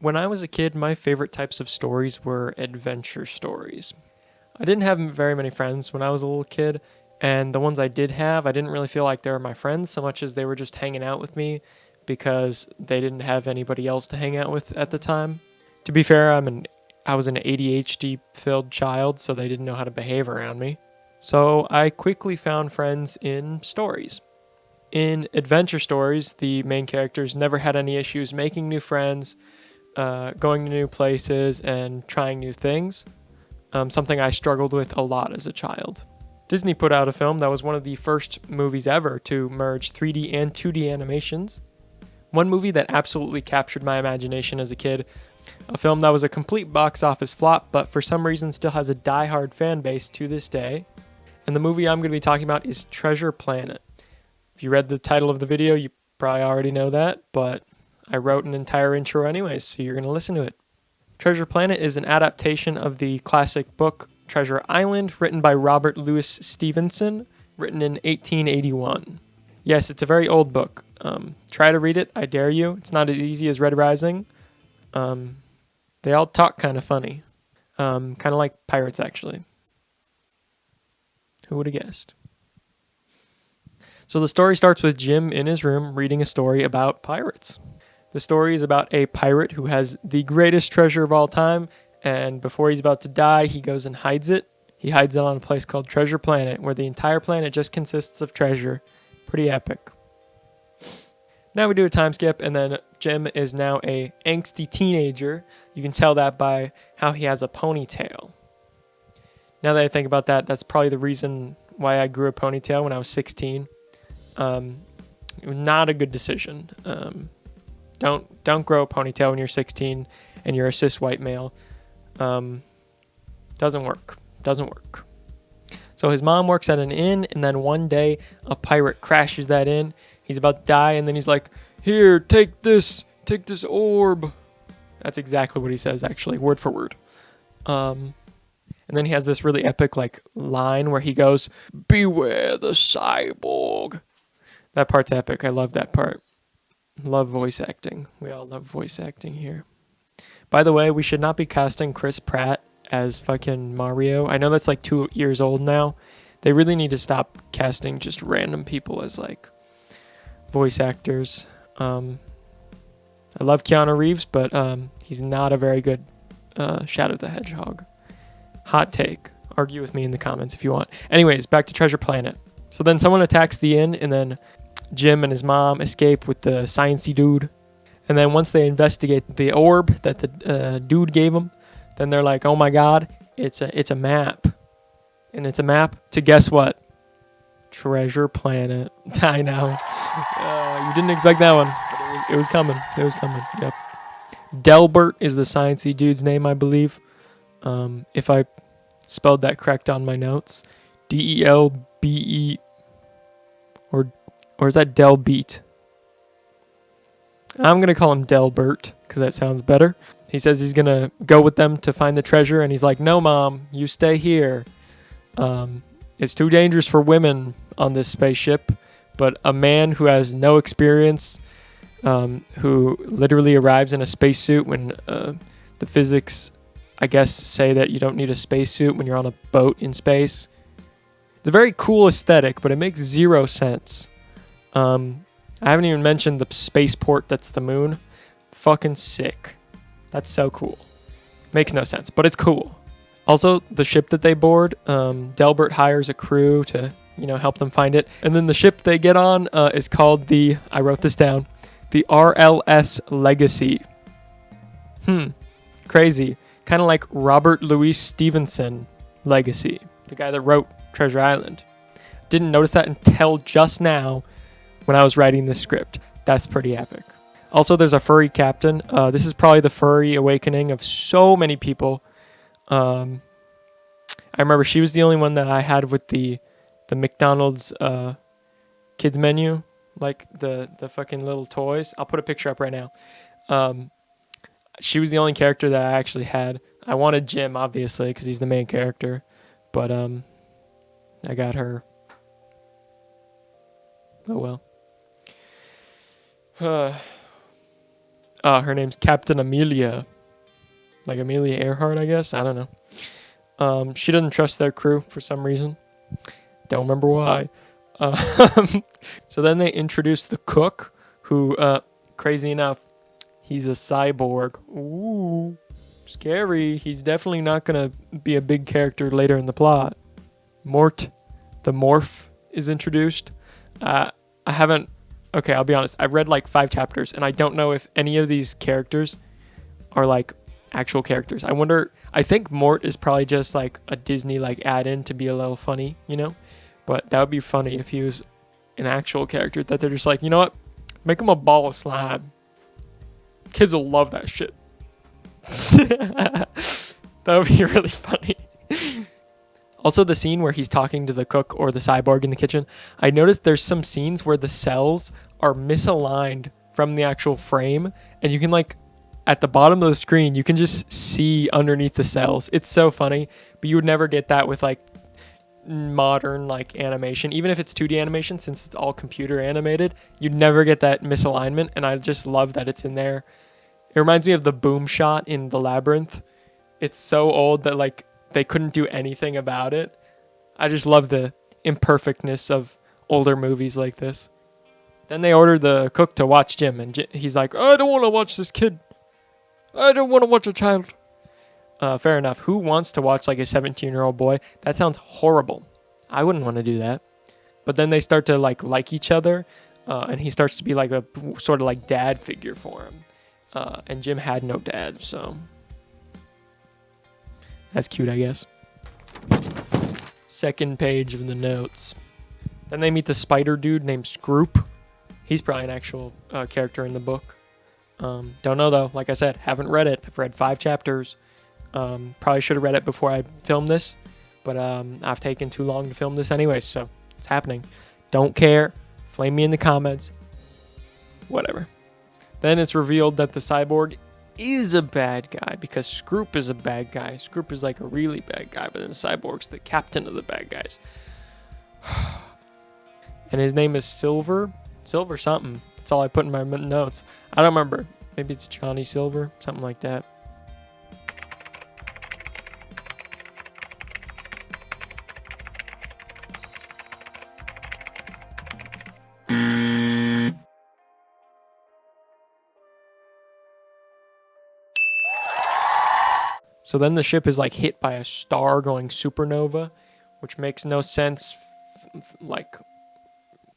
When I was a kid, my favorite types of stories were adventure stories. I didn't have very many friends when I was a little kid, and the ones I did have, I didn't really feel like they were my friends so much as they were just hanging out with me because they didn't have anybody else to hang out with at the time. To be fair, I was an ADHD filled child, so they didn't know how to behave around me. So I quickly found friends in stories. In adventure stories, the main characters never had any issues making new friends, going to new places, and trying new things. Something I struggled with a lot as a child. Disney put out a film that was one of the first movies ever to merge 3D and 2D animations. One movie that absolutely captured my imagination as a kid. A film that was a complete box office flop, but for some reason still has a die-hard fan base to this day. And the movie I'm going to be talking about is Treasure Planet. If you read the title of the video, you probably already know that, but I wrote an entire intro anyways, so you're going to listen to it. Treasure Planet is an adaptation of the classic book Treasure Island, written by Robert Louis Stevenson, written in 1881. Yes, it's a very old book. Try to read it, I dare you. It's not as easy as Red Rising. They all talk kind of funny. Kind of like pirates, actually. Who would have guessed? So the story starts with Jim in his room reading a story about pirates. The story is about a pirate who has the greatest treasure of all time, and before he's about to die, he goes and hides it. He hides it on a place called Treasure Planet, where the entire planet just consists of treasure. Pretty epic. Now we do a time skip, and then Jim is now a angsty teenager. You can tell that by how he has a ponytail. Now that I think about that, that's probably the reason why I grew a ponytail when I was 16. Not a good decision. Don't grow a ponytail when you're 16 and you're a cis white male. Doesn't work. So his mom works at an inn, and then one day a pirate crashes that inn. He's about to die, and then he's like, "Here, take this orb." That's exactly what he says, actually, word for word. And then he has this really epic line where he goes, "Beware the cyborg." That part's epic. I love that part. Love voice acting. We all love voice acting here. By the way, we should not be casting Chris Pratt as fucking Mario. I know that's 2 years old now. They really need to stop casting just random people as voice actors. I love Keanu Reeves, but he's not a very good Shadow the Hedgehog. Hot take. Argue with me in the comments if you want. Anyways, back to Treasure Planet. So then someone attacks the inn, and then Jim and his mom escape with the sciencey dude. And then once they investigate the orb that the dude gave them, then they're like, "Oh my god, it's a map." And it's a map to guess what? Treasure Planet. I know. You didn't expect that one, but it was coming. Yep. Delbert is the sciencey dude's name, I believe. If I spelled that correct on my notes. DELBE. Or is that Delbeat? I'm going to call him Delbert because that sounds better. He says he's going to go with them to find the treasure, and he's like, "No, Mom, you stay here. It's too dangerous for women on this spaceship." But a man who has no experience, who literally arrives in a spacesuit when the physics, I guess, say that you don't need a spacesuit when you're on a boat in space. It's a very cool aesthetic, but it makes zero sense. I haven't even mentioned the spaceport that's the moon. Fucking sick. That's so cool. Makes no sense, but it's cool. Also, the ship that they board, Delbert hires a crew to, help them find it. And then the ship they get on is called I wrote this down, the RLS Legacy. Crazy. Kind of like Robert Louis Stevenson Legacy, the guy that wrote Treasure Island. Didn't notice that until just now when I was writing this script. That's pretty epic. Also, there's a furry captain. This is probably the furry awakening of so many people. I remember she was the only one that I had with the McDonald's kids menu, the fucking little toys. I'll put a picture up right now. She was the only character that I actually had. I wanted Jim, obviously, because he's the main character. But I got her. Oh well. Her name's Captain Amelia. Like Amelia Earhart, I guess. I don't know. She doesn't trust their crew for some reason. Don't remember why. So then they introduce the cook, who, crazy enough, he's a cyborg. Ooh, scary. He's definitely not going to be a big character later in the plot. Mort, the morph, is introduced. I haven't... Okay, I'll be honest. I've read like 5 chapters, and I don't know if any of these characters are like actual characters. I think Mort is probably just like a Disney like add-in to be a little funny, you know? But that would be funny if he was an actual character that they're just like, you know what? Make him a ball of slime. Kids will love that shit. That would be really funny. Also, the scene where he's talking to the cook or the cyborg in the kitchen, I noticed there's some scenes where the cells are misaligned from the actual frame, and you can like, at the bottom of the screen, you can just see underneath the cells. It's so funny, but you would never get that with like modern like animation. Even if it's 2D animation, since it's all computer animated, you'd never get that misalignment, and I just love that it's in there. It reminds me of the boom shot in The Labyrinth. It's so old that like they couldn't do anything about it. I just love the imperfectness of older movies like this. Then they order the cook to watch Jim, and he's like, I don't want to watch this kid. I don't want to watch a child. Fair enough. Who wants to watch like a 17-year-old boy? That sounds horrible. I wouldn't want to do that. But then they start to like each other, and he starts to be like a sort of like dad figure for him. And Jim had no dad, so that's cute, I guess. Second page of the notes. Then they meet the spider dude named Scroop. He's probably an actual character in the book. Don't know though. Like I said, haven't read it. I've read 5 chapters. Probably should have read it before I filmed this, but I've taken too long to film this anyway, so it's happening. Don't care. Flame me in the comments. Whatever. Then it's revealed that the cyborg is a bad guy because Scroop is a bad guy. Scroop is like a really bad guy, but then the cyborg's the captain of the bad guys. And his name is Silver. Silver something. That's all I put in my notes. I don't remember. Maybe it's Johnny Silver, something like that. So then the ship is like hit by a star going supernova, which makes no sense like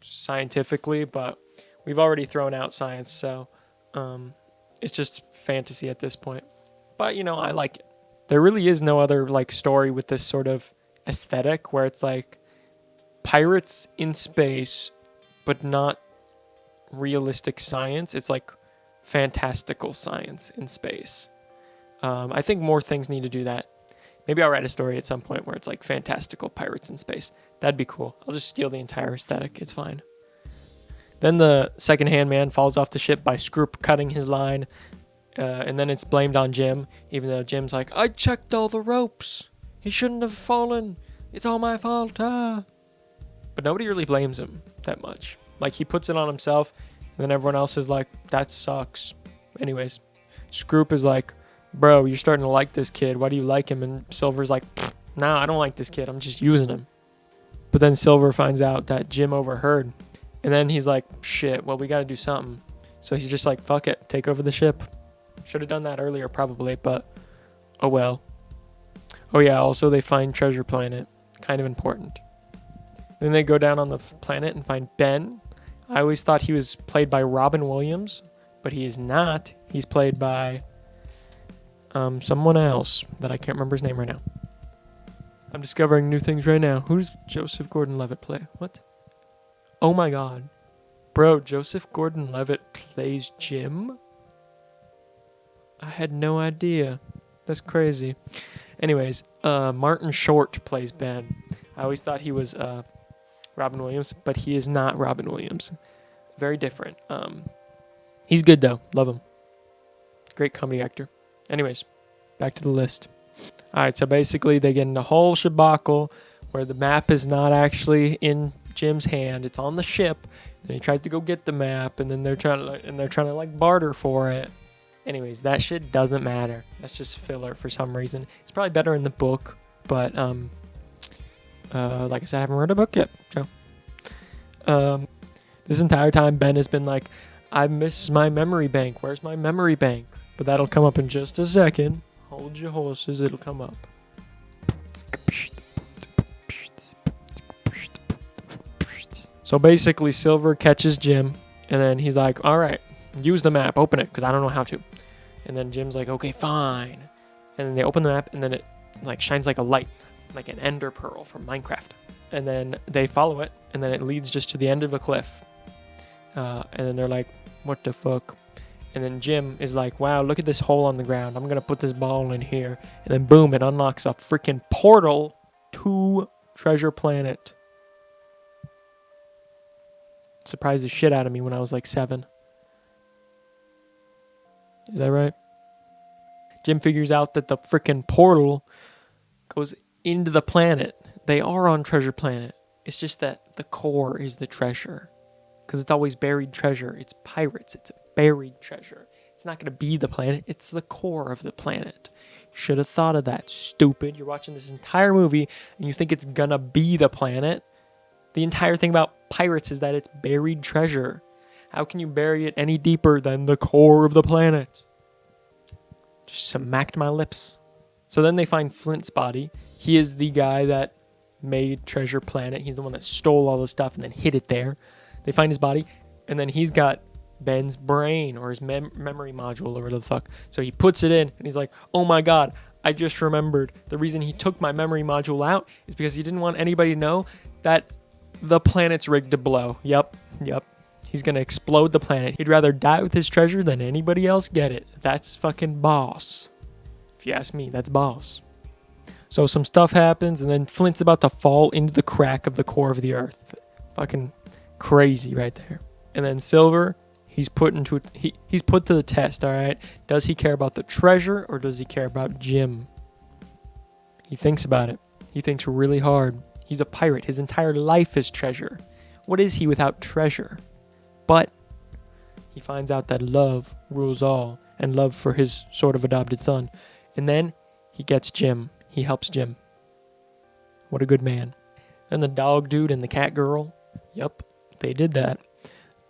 scientifically, but we've already thrown out science, so it's just fantasy at this point. But you know, I like it. There really is no other like story with this sort of aesthetic where it's like pirates in space, but not realistic science. It's like fantastical science in space. I think more things need to do that. Maybe I'll write a story at some point where it's like fantastical pirates in space. That'd be cool. I'll just steal the entire aesthetic. It's fine. Then the second-hand man falls off the ship by Scroop cutting his line. And then it's blamed on Jim, even though Jim's like, I checked all the ropes. He shouldn't have fallen. It's all my fault. Ah. But nobody really blames him that much. Like, he puts it on himself, and then everyone else is like, that sucks. Anyways, Scroop is like, bro, you're starting to like this kid. Why do you like him? And Silver's like, nah, I don't like this kid. I'm just using him. But then Silver finds out that Jim overheard. And then he's like, shit, well, we got to do something. So he's just like, fuck it, take over the ship. Should have done that earlier probably, but oh well. Oh yeah, also they find Treasure Planet. Kind of important. Then they go down on the planet and find Ben. I always thought he was played by Robin Williams, but he is not. He's played by someone else that I can't remember his name right now. I'm discovering new things right now. Who's Joseph Gordon-Levitt play? What? Oh my god. Bro, Joseph Gordon-Levitt plays Jim? I had no idea. That's crazy. Anyways, Martin Short plays Ben. I always thought he was Robin Williams, but he is not Robin Williams. Very different. He's good though. Love him. Great comedy actor. Anyways, back to the list. Alright, so basically they get in a whole shabacle where the map is not actually in Jim's hand. It's on the ship. Then he tries to go get the map, and then they're trying to like barter for it. Anyways, that shit doesn't matter. That's just filler for some reason. It's probably better in the book, but like I said, I haven't read a book yet. So, this entire time, Ben has been like, I miss my memory bank. Where's my memory bank? But that'll come up in just a second. Hold your horses, it'll come up. So basically, Silver catches Jim, and then he's like, all right, use the map, open it, because I don't know how to. And then Jim's like, okay, fine. And then they open the map, and then it like shines like a light, like an ender pearl from Minecraft. And then they follow it, and then it leads just to the end of a cliff. And then they're like, what the fuck? And then Jim is like, wow, look at this hole on the ground. I'm going to put this ball in here. And then boom, it unlocks a freaking portal to Treasure Planet. Surprised the shit out of me when I was like 7. Is that right? Jim figures out that the freaking portal goes into the planet. They are on Treasure Planet. It's just that the core is the treasure. Because it's always buried treasure. It's pirates. It's buried treasure. It's not going to be the planet. It's the core of the planet. Should have thought of that, stupid. You're watching this entire movie and you think it's going to be the planet. The entire thing about pirates is that it's buried treasure. How can you bury it any deeper than the core of the planet? Just smacked my lips. So then they find Flint's body. He is the guy that made Treasure Planet. He's the one that stole all the stuff and then hid it there. They find his body, and then he's got Ben's brain or his memory module or whatever the fuck. So he puts it in, and he's like, oh my god, I just remembered. The reason he took my memory module out is because he didn't want anybody to know that the planet's rigged to blow. Yep. He's going to explode the planet. He'd rather die with his treasure than anybody else get it. That's fucking boss. If you ask me, that's boss. So some stuff happens, and then Flint's about to fall into the crack of the core of the earth. Fucking crazy right there. And then Silver, he's put to the test, all right? Does he care about the treasure, or does he care about Jim? He thinks about it. He thinks really hard. He's a pirate. His entire life is treasure. What is he without treasure? But he finds out that love rules all, and love for his sort of adopted son. And then he gets Jim. He helps Jim. What a good man. And the dog dude and the cat girl, yep, they did that.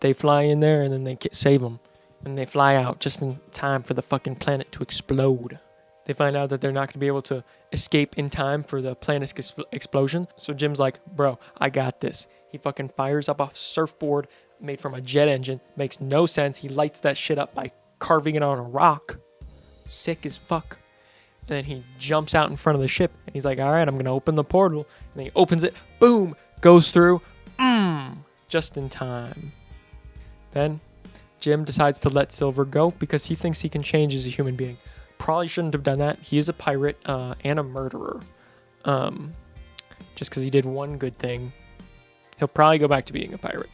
They fly in there and then they save him. And they fly out just in time for the fucking planet to explode. They find out that they're not going to be able to escape in time for the planet's explosion. So Jim's like, bro, I got this. He fucking fires up a surfboard made from a jet engine. Makes no sense. He lights that shit up by carving it on a rock. Sick as fuck. And then he jumps out in front of the ship. And he's like, all right, I'm going to open the portal. And then he opens it. Boom. Goes through. Just in time. Then Jim decides to let Silver go because he thinks he can change as a human being. Probably shouldn't have done that. He is a pirate and a murderer. Just because he did one good thing, he'll probably go back to being a pirate.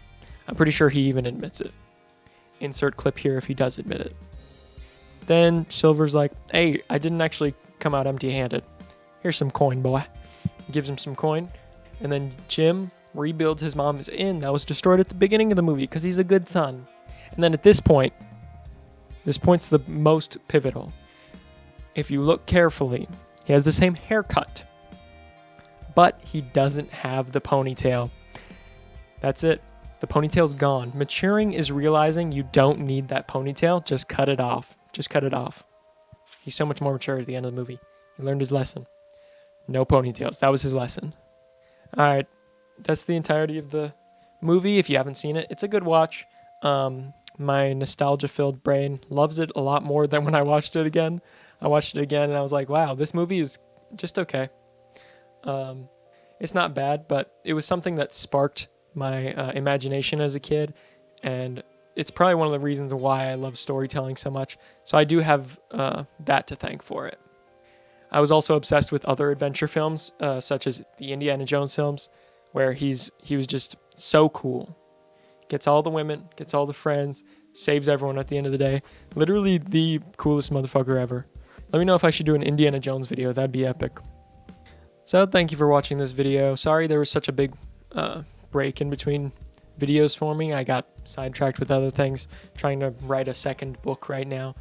I'm pretty sure he even admits it. Insert clip here if he does admit it. Then Silver's like, hey, I didn't actually come out empty-handed. Here's some coin, boy. Gives him some coin. And then Jim rebuilds his mom's inn that was destroyed at the beginning of the movie because he's a good son. And then at this point's the most pivotal. If you look carefully, he has the same haircut, but he doesn't have the ponytail. That's it. The ponytail's gone. Maturing is realizing you don't need that ponytail. Just cut it off. He's so much more mature at the end of the movie. He learned his lesson. No ponytails. That was his lesson. All right. That's the entirety of the movie. If you haven't seen it, it's a good watch. My nostalgia-filled brain loves it a lot more than when I watched it again. I watched it again and I was like, wow, this movie is just okay. It's not bad, but it was something that sparked my imagination as a kid, and it's probably one of the reasons why I love storytelling so much. So I do have that to thank for it. I was also obsessed with other adventure films, such as the Indiana Jones films, where he was just so cool. Gets all the women, gets all the friends, saves everyone at the end of the day. Literally the coolest motherfucker ever. Let me know if I should do an Indiana Jones video. That'd be epic. So thank you for watching this video. Sorry there was such a big break in between videos for me. I got sidetracked with other things, trying to write a second book right now.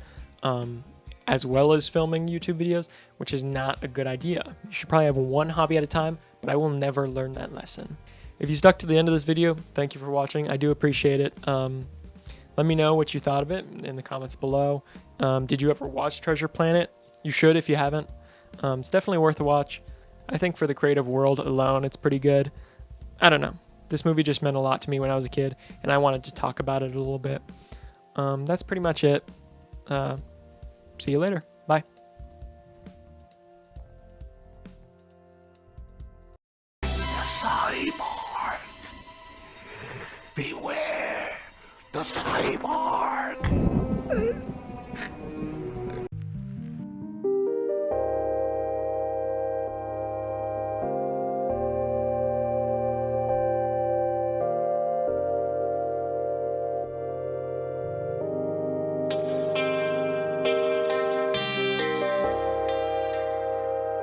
as well as filming YouTube videos, which is not a good idea. You should probably have one hobby at a time, but I will never learn that lesson. If you stuck to the end of this video, thank you for watching. I do appreciate it. Let me know what you thought of it in the comments below. Did you ever watch Treasure Planet? You should if you haven't. It's definitely worth a watch. I think for the creative world alone, it's pretty good. I don't know. This movie just meant a lot to me when I was a kid, and I wanted to talk about it a little bit. That's pretty much it. See you later. Bye.